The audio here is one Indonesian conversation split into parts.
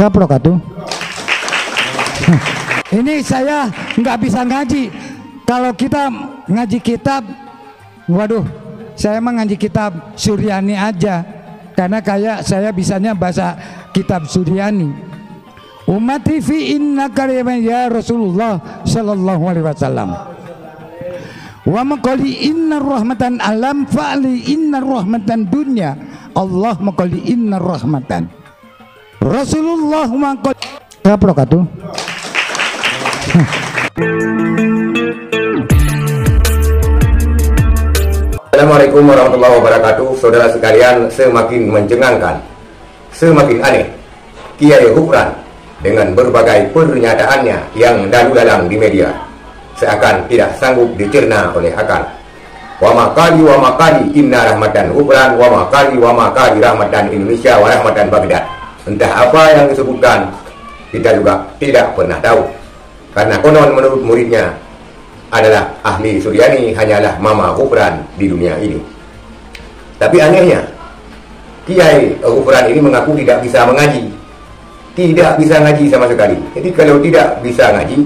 wabarakatuh. Ini saya nggak bisa ngaji. Kalau kita ngaji kitab, waduh, saya emang ngaji kitab Suryani aja, karena kayak saya bisanya bahasa kitab Suryani. Ummati fi inna karyama ya Rasulullah sallallahu alaihi wasallam. Wa maqali inna rahmatan alam fa'li inna rahmatan dunya. Allah maqali inna rahmatan. Rasulullah maqali wabarakatuh. Assalamualaikum warahmatullahi wabarakatuh. Saudara sekalian, semakin mencengangkan, semakin aneh Kiai Ghufran dengan berbagai pernyataannya yang dalu-dalang di media, seakan tidak sanggup dicerna oleh akal. Wa makali inna rahmatan Ghufran, wa makali rahmatan Indonesia wa rahmatan Baghdad. Entah apa yang disebutkan, kita juga tidak pernah tahu, karena konon menurut muridnya adalah ahli Suryani, hanyalah Mama Ghufran di dunia ini. Tapi anehnya, Kiai Ghufran ini mengaku tidak bisa mengaji, tidak bisa ngaji sama sekali. Jadi kalau tidak bisa ngaji,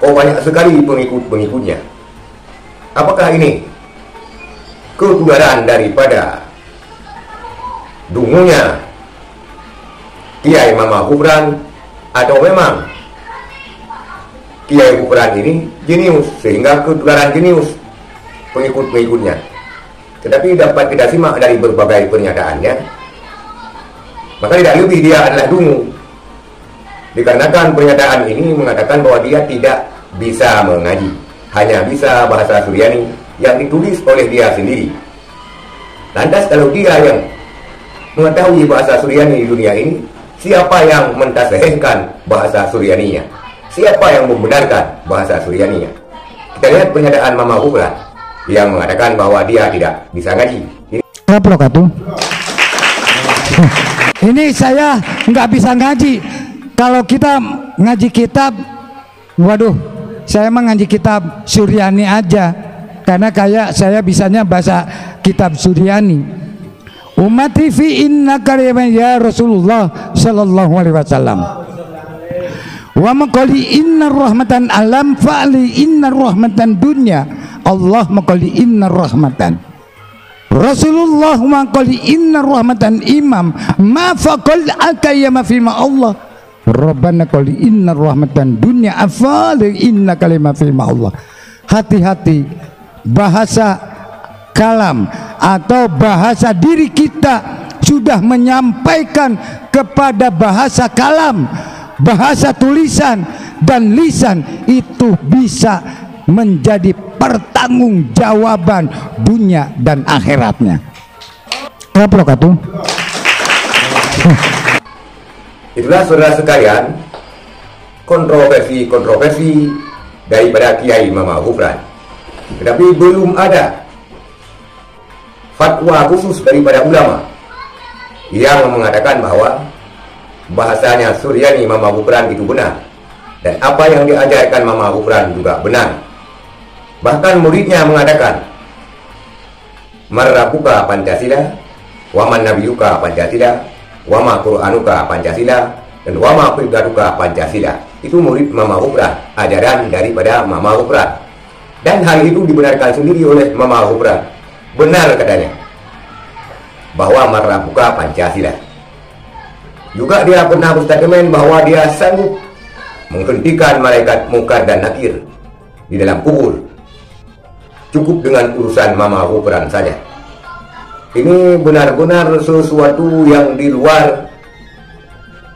kok banyak sekali pengikut-pengikutnya. Apakah ini ketularan daripada dungunya Kiai Mama Ghufran, atau memang Kiai Ghufran ini jenius sehingga ketularan jenius pengikut-pengikutnya? Tetapi dapat kita simak dari berbagai pernyataannya, maka tidak lebih dia adalah dungu, dikarenakan pernyataan ini mengatakan bahwa dia tidak bisa mengaji, hanya bisa bahasa Suryani yang ditulis oleh dia sendiri. Lantas kalau dia yang mengetahui bahasa Suryani di dunia ini, siapa yang mentasbihkan bahasa Suryaninya? Siapa yang membenarkan bahasa Suryaninya? Kita lihat pernyataan Mama Ghufran yang mengatakan bahwa dia tidak bisa ngaji. Wabarakatuh. Ini saya nggak bisa ngaji. Kalau kita ngaji kitab, waduh, saya emang ngaji kitab Suryani aja, karena kayak saya bisanya bahasa kitab Suryani. Ummati fi inna karyama ya Rasulullah sallallahu alaihi wasallam. Wa maqali inna rahmatan alam fa'li inna rahmatan dunya. Allah maqali inna rahmatan. Rasulullah maqali inna rahmatan imam ma faqal akayyama fi ma Allah. Rabbana qali inna rahmatan dunya afali inna kalima fi ma Allah. Hati-hati bahasa kalam atau bahasa diri kita sudah menyampaikan kepada bahasa kalam, bahasa tulisan dan lisan, itu bisa menjadi pertanggungjawaban dunia dan akhiratnya. Wabarakatuh. Itulah saudara sekalian, kontroversi daripada Kiai Mama Ghufran. Tetapi belum ada fatwa khusus daripada ulama yang mengatakan bahwa bahasanya Suryani Mama Ghufran itu benar, dan apa yang diajarkan Mama Ghufran juga benar. Bahkan muridnya mengatakan, Marrabuka Pancasila, Waman Nabiyuka Pancasila, Wama Qur'anuka Pancasila, dan Wama Qibladuka Pancasila. Itu murid Mama Ghufran, ajaran daripada Mama Ghufran. Dan hal itu dibenarkan sendiri oleh Mama Ghufran. Benar katanya bahwa Marrabuka Pancasila. Juga dia pernah berstatement bahwa dia sanggup menghentikan malaikat mungkar dan nakir di dalam kubur, cukup dengan urusan Mama Ghufran saja. Ini benar-benar sesuatu yang di luar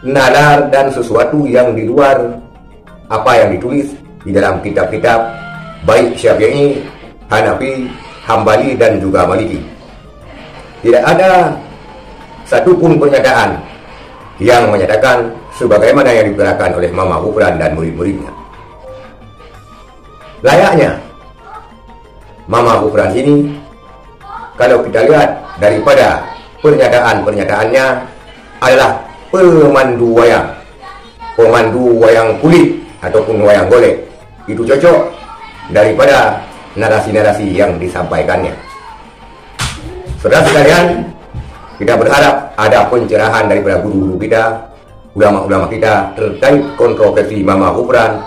nalar dan sesuatu yang di luar apa yang ditulis di dalam kitab-kitab baik Syafi'i, Hanafi, Hambali dan juga Maliki. Tidak ada satupun pernyataan yang menyatakan sebagaimana yang dibicarakan oleh Mama Ghufran dan murid-muridnya. Layaknya Mama Ghufran ini, kalau kita lihat daripada pernyataan-pernyataannya, adalah pemandu wayang kulit ataupun wayang golek. Itu cocok daripada narasi-narasi yang disampaikannya. Saudara sekalian, kita berharap ada pencerahan daripada guru-guru kita, ulama-ulama kita terkait kontroversi Mama Ghufran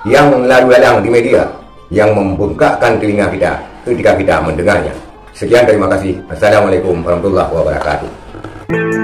yang lalu lalang di media, yang membengkakkan telinga kita ketika kita mendengarnya. Sekian, terima kasih. Assalamualaikum warahmatullahi wabarakatuh.